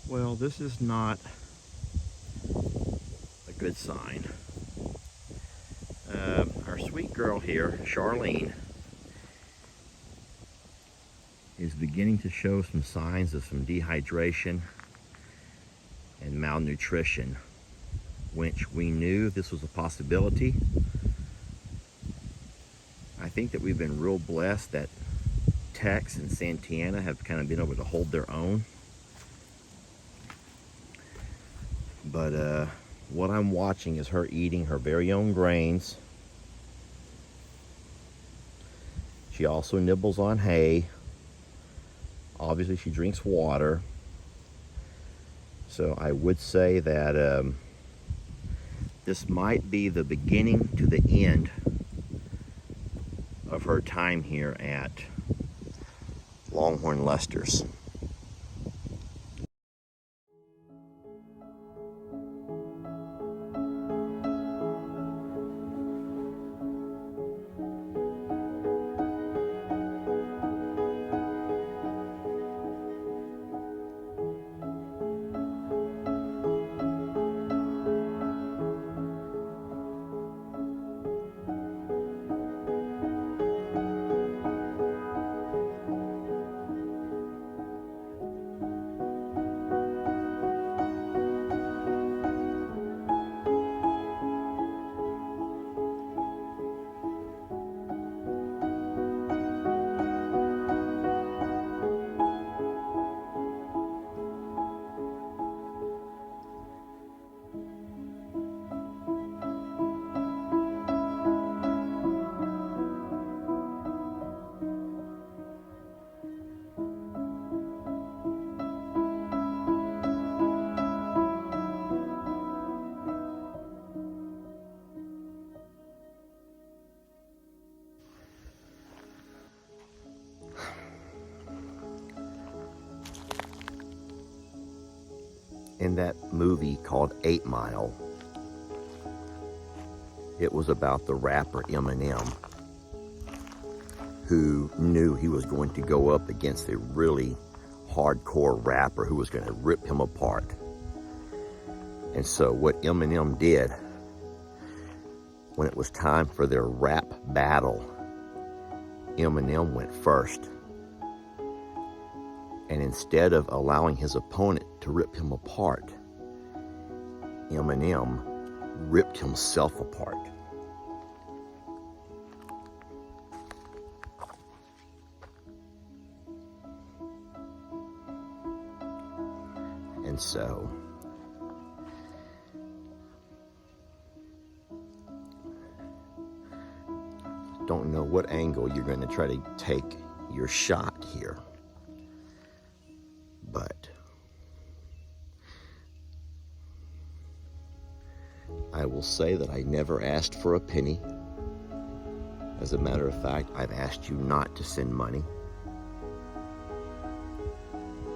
Well, this is not a good sign. Our sweet girl here, Charlene, is beginning to show some signs of some dehydration and malnutrition, which we knew this was a possibility. I think that we've been real blessed that Tex and Santana have kind of been able to hold their own. But what I'm watching is her eating her very own grains. She also nibbles on hay. Obviously, she drinks water. So I would say that this might be the beginning to the end of her time here at Longhorn Lester's. In that movie called 8 Mile, it was about the rapper Eminem, who knew he was going to go up against a really hardcore rapper who was going to rip him apart. And so what Eminem did, when it was time for their rap battle, Eminem went first. And instead of allowing his opponent to rip him apart, Eminem ripped himself apart. And so, don't know what angle you're going to try to take your shot here. But I will say that I never asked for a penny. As a matter of fact, I've asked you not to send money.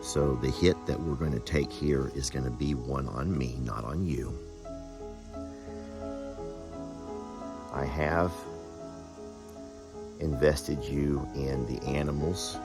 So the hit that we're going to take here is going to be one on me, not on you. I have invested you in the animals,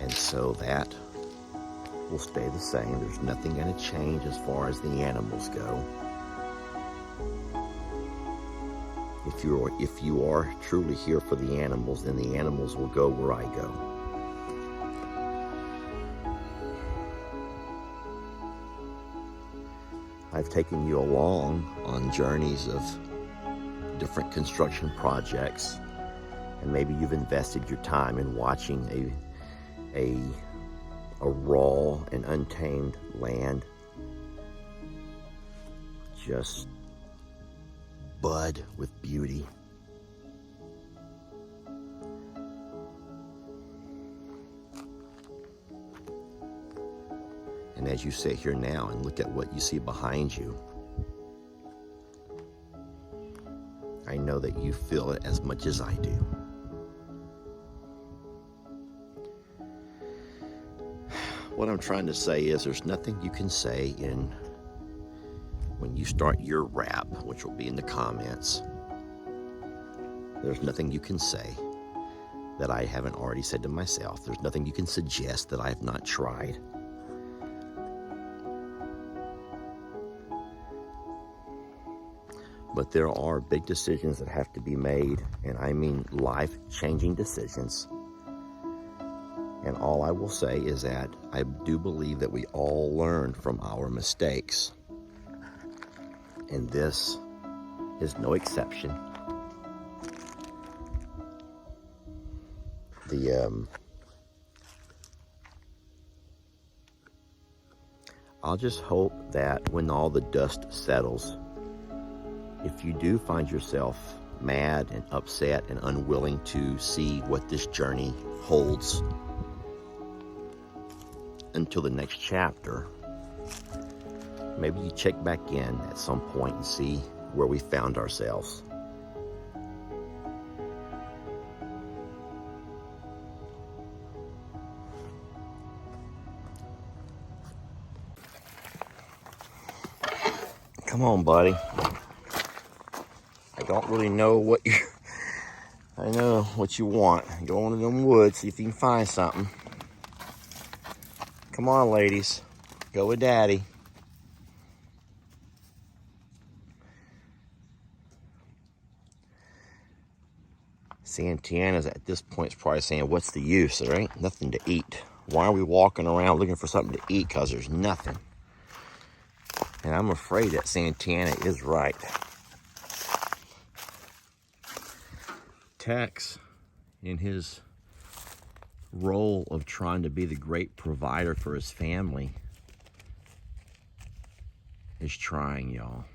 and so that will stay the same. There's nothing going to change as far as the animals go. If you are truly here for the animals, then the animals will go where I go. I've taken you along on journeys of different construction projects, and maybe you've invested your time in watching a raw and untamed land just bud with beauty. And as you sit here now and look at what you see behind you, I know that you feel it as much as I do. What I'm trying to say is there's nothing you can say when you start your rap, which will be in the comments. There's nothing you can say that I haven't already said to myself. There's nothing you can suggest that I have not tried. But there are big decisions that have to be made, and I mean life-changing decisions. And all I will say is that I do believe that we all learn from our mistakes. And this is no exception. I'll just hope that when all the dust settles, if you do find yourself mad and upset and unwilling to see what this journey holds until the next chapter, maybe you check back in at some point and see where we found ourselves. Come on, buddy. I don't really know what I know what you want. Go into them woods, see if you can find something. Come on, ladies. Go with Daddy. Santana's at this point is probably saying, what's the use? There ain't nothing to eat. Why are we walking around looking for something to eat? Because there's nothing. And I'm afraid that Santana is right. Tex, in his role of trying to be the great provider for his family, is trying, y'all.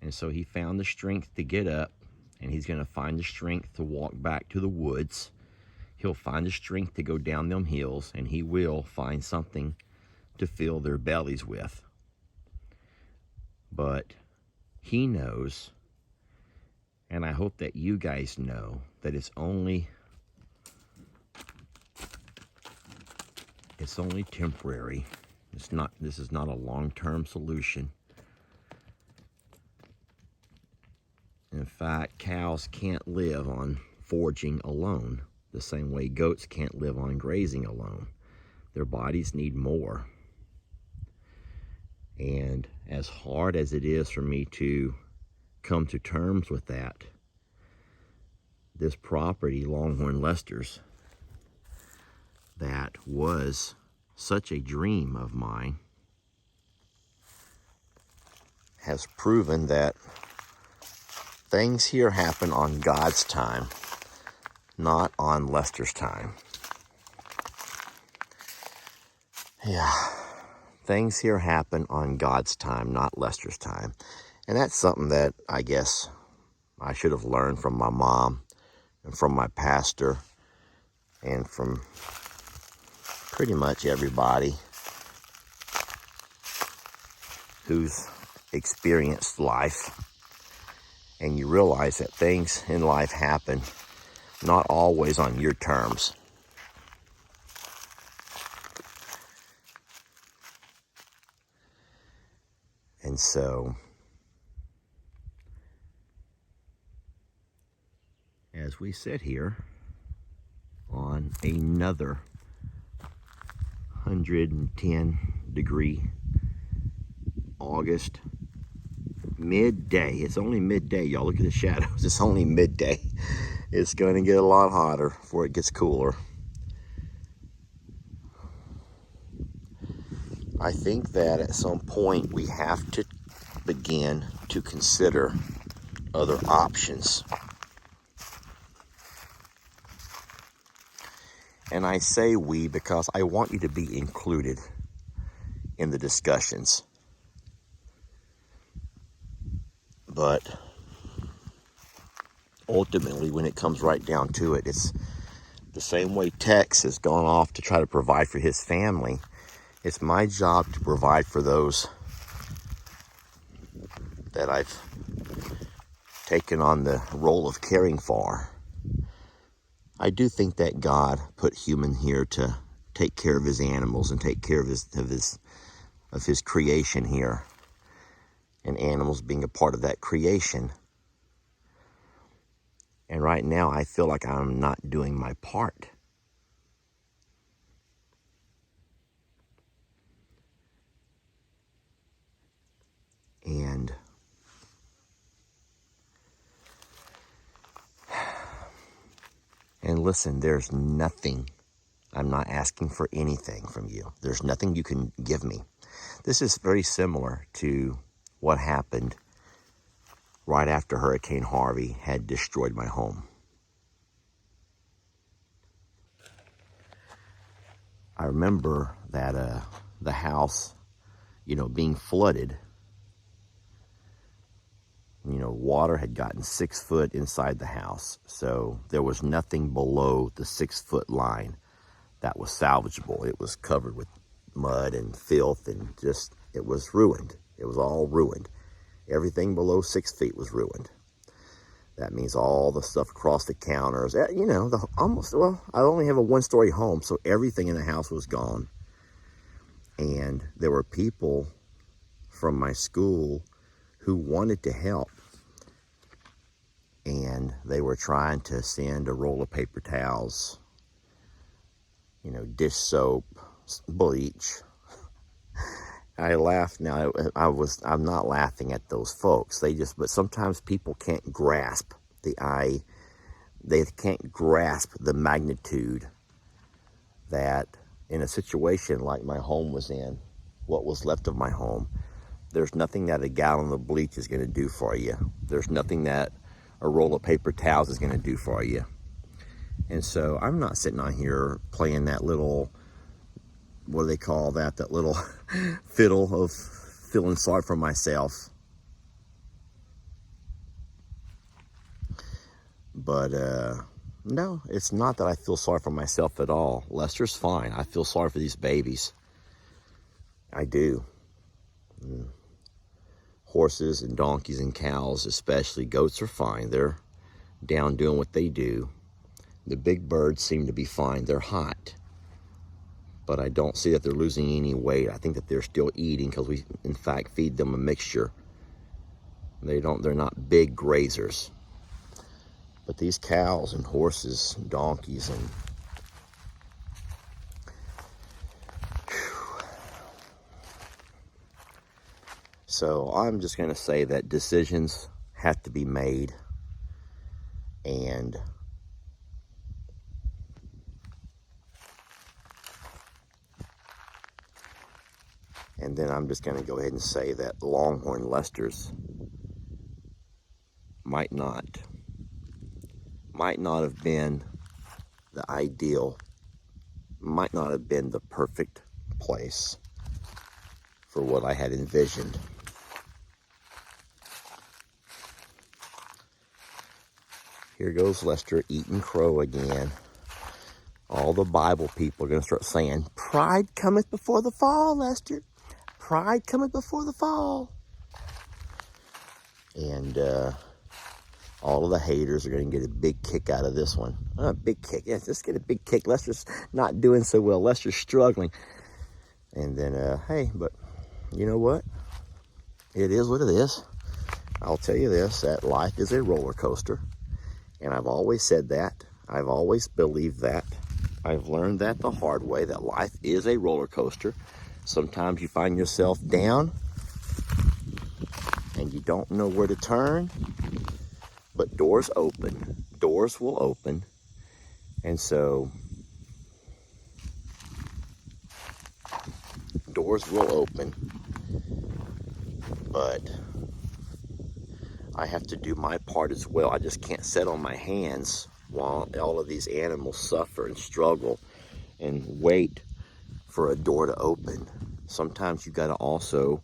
And so he found the strength to get up, and he's going to find the strength to walk back to the woods. He'll find the strength to go down them hills, and he will find something to fill their bellies with. But he knows, and I hope that you guys know, that it's only temporary. This is not a long-term solution. In fact, cows can't live on foraging alone, the same way goats can't live on grazing alone. Their bodies need more. And as hard as it is for me to come to terms with that, this property, Longhorn Lester's, that was such a dream of mine, has proven that things here happen on God's time, not on Lester's time. Yeah. Things here happen on God's time, not Lester's time. And that's something that I guess I should have learned from my mom and from my pastor and from pretty much everybody who's experienced life. And you realize that things in life happen not always on your terms. And so, as we sit here on another 110-degree August midday. It's only midday, y'all. Look at the shadows. It's only midday. It's going to get a lot hotter before it gets cooler. I think that at some point we have to begin to consider other options. And I say we because I want you to be included in the discussions. But ultimately, when it comes right down to it, it's the same way Tex has gone off to try to provide for his family. It's my job to provide for those that I've taken on the role of caring for. I do think that God put human here to take care of his animals and take care of his creation here, and animals being a part of that creation. And right now, I feel like I'm not doing my part. And And listen, there's nothing, I'm not asking for anything from you. There's nothing you can give me. This is very similar to what happened right after Hurricane Harvey had destroyed my home. I remember that the house, being flooded. Water had gotten 6 foot inside the house, so there was nothing below the 6 foot line that was salvageable. It was covered with mud and filth, and it was ruined. It was all ruined. Everything below 6 feet was ruined. That means all the stuff across the counters, I only have a 1-story home, so everything in the house was gone. And there were people from my school who wanted to help. And they were trying to send a roll of paper towels, dish soap, bleach. I laugh now. I'm not laughing at those folks. But sometimes people can't grasp they can't grasp the magnitude that in a situation like my home was in, what was left of my home, there's nothing that a gallon of bleach is going to do for you. There's nothing that a roll of paper towels is going to do for you. And so I'm not sitting on here playing that little, what do they call that little fiddle of feeling sorry for myself. But no, it's not that I feel sorry for myself at all. Lester's fine. I feel sorry for these babies. I do. Horses and donkeys and cows, especially goats, are fine. They're down doing what they do. The big birds seem to be fine. They're hot. But I don't see that they're losing any weight. I think that they're still eating because we, in fact, feed them a mixture. They're not big grazers. But these cows and horses, and donkeys, and so I'm just going to say that decisions have to be made, and then I'm just going to go ahead and say that Longhorn Lesters might not have been the ideal, might not have been the perfect place for what I had envisioned. Here goes Lester eating crow again. All the Bible people are going to start saying, "Pride cometh before the fall, Lester. Pride cometh before the fall." And all of the haters are going to get a big kick out of this one. A big kick. Yes, just get a big kick. Lester's not doing so well. Lester's struggling. And then, hey, but you know what? It is what it is. I'll tell you this, that life is a roller coaster. And I've always said that. I've always believed that. I've learned that the hard way, that life is a roller coaster. Sometimes you find yourself down and you don't know where to turn, but doors open. Doors will open. And so doors will open, but I have to do my part as well. I just can't sit on my hands while all of these animals suffer and struggle and wait for a door to open. Sometimes you got to also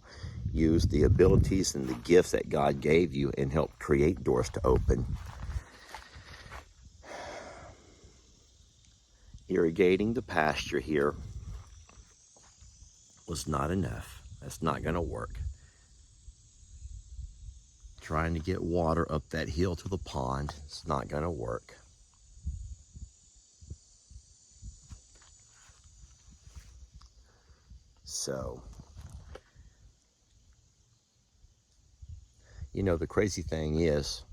use the abilities and the gifts that God gave you and help create doors to open. Irrigating the pasture here was not enough. That's not going to work. Trying to get water up that hill to the pond, it's not going to work. So, the crazy thing is,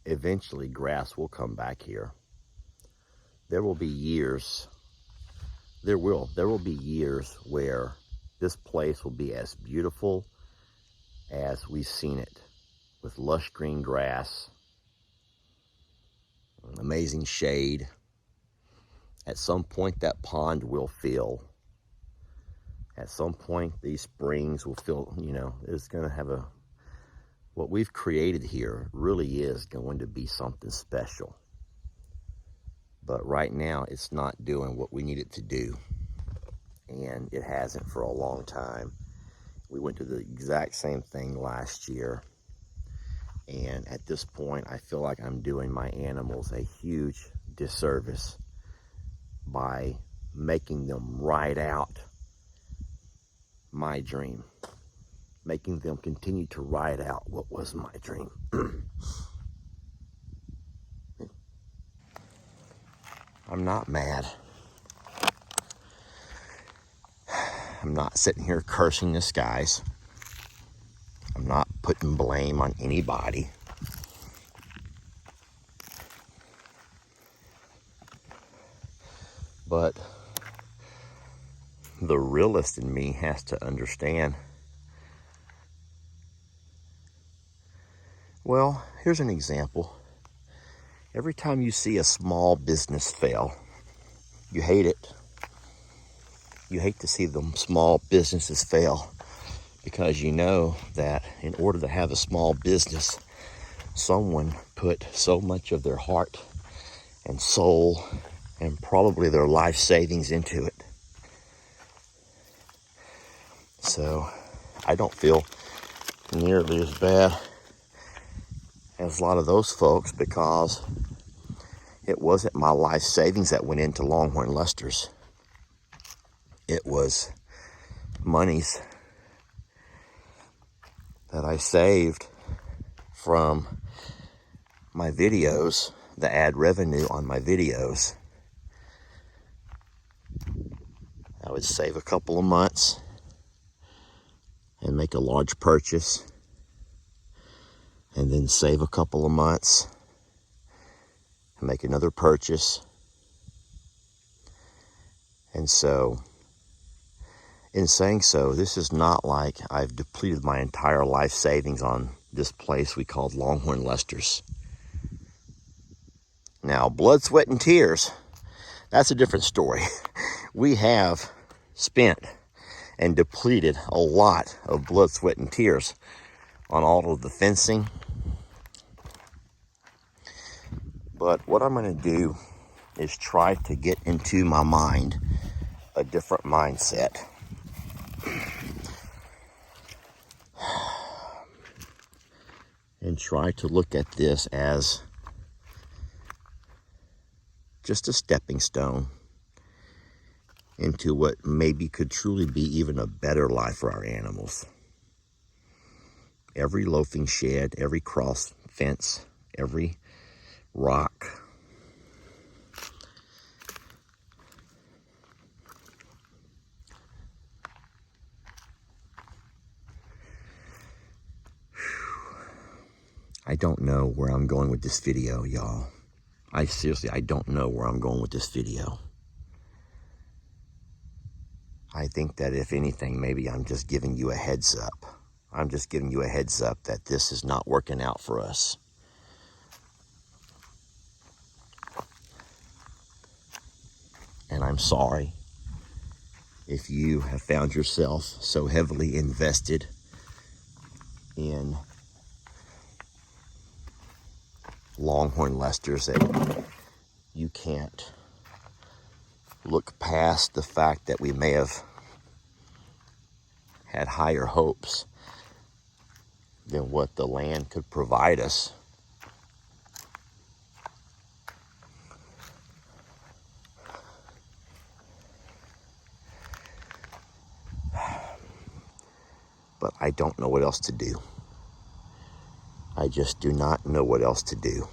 eventually grass will come back here. There will be years, there will be years where this place will be as beautiful as we've seen it, with lush green grass, amazing shade, At some point, that pond will fill. At some point, these springs will fill, you know, it's going to have a, what we've created here really is going to be something special. But right now, it's not doing what we need it to do. And it hasn't for a long time. We went through the exact same thing last year. And at this point, I feel like I'm doing my animals a huge disservice by making them ride out my dream, making them continue to ride out what was my dream. I'm not mad. I'm not sitting here cursing the skies. I'm not putting blame on anybody. But the realist in me has to understand, well, here's an example. Every time you see a small business fail, you hate it. You hate to see them small businesses fail because you know that in order to have a small business, someone put so much of their heart and soul and probably their life savings into it. So I don't feel nearly as bad as a lot of those folks because it wasn't my life savings that went into Longhorn Lusters. It was monies that I saved from my videos, the ad revenue on my videos. I would save a couple of months and make a large purchase, and then save a couple of months and make another purchase. And so, in saying so, this is not like I've depleted my entire life savings on this place we called Longhorn Lusters. Now, blood, sweat, and tears, that's a different story. We have spent and depleted a lot of blood, sweat, and tears on all of the fencing. But what I'm going to do is try to get into my mind a different mindset. And try to look at this as just a stepping stone into what maybe could truly be even a better life for our animals. Every loafing shed, every cross fence, every rock, I don't know where I'm going with this video, y'all. I don't know where I'm going with this video. I think that if anything, maybe I'm just giving you a heads up. I'm just giving you a heads up that this is not working out for us. And I'm sorry if you have found yourself so heavily invested in Longhorn Lusters that you can't look past the fact that we may have had higher hopes than what the land could provide us. But I don't know what else to do. I just do not know what else to do.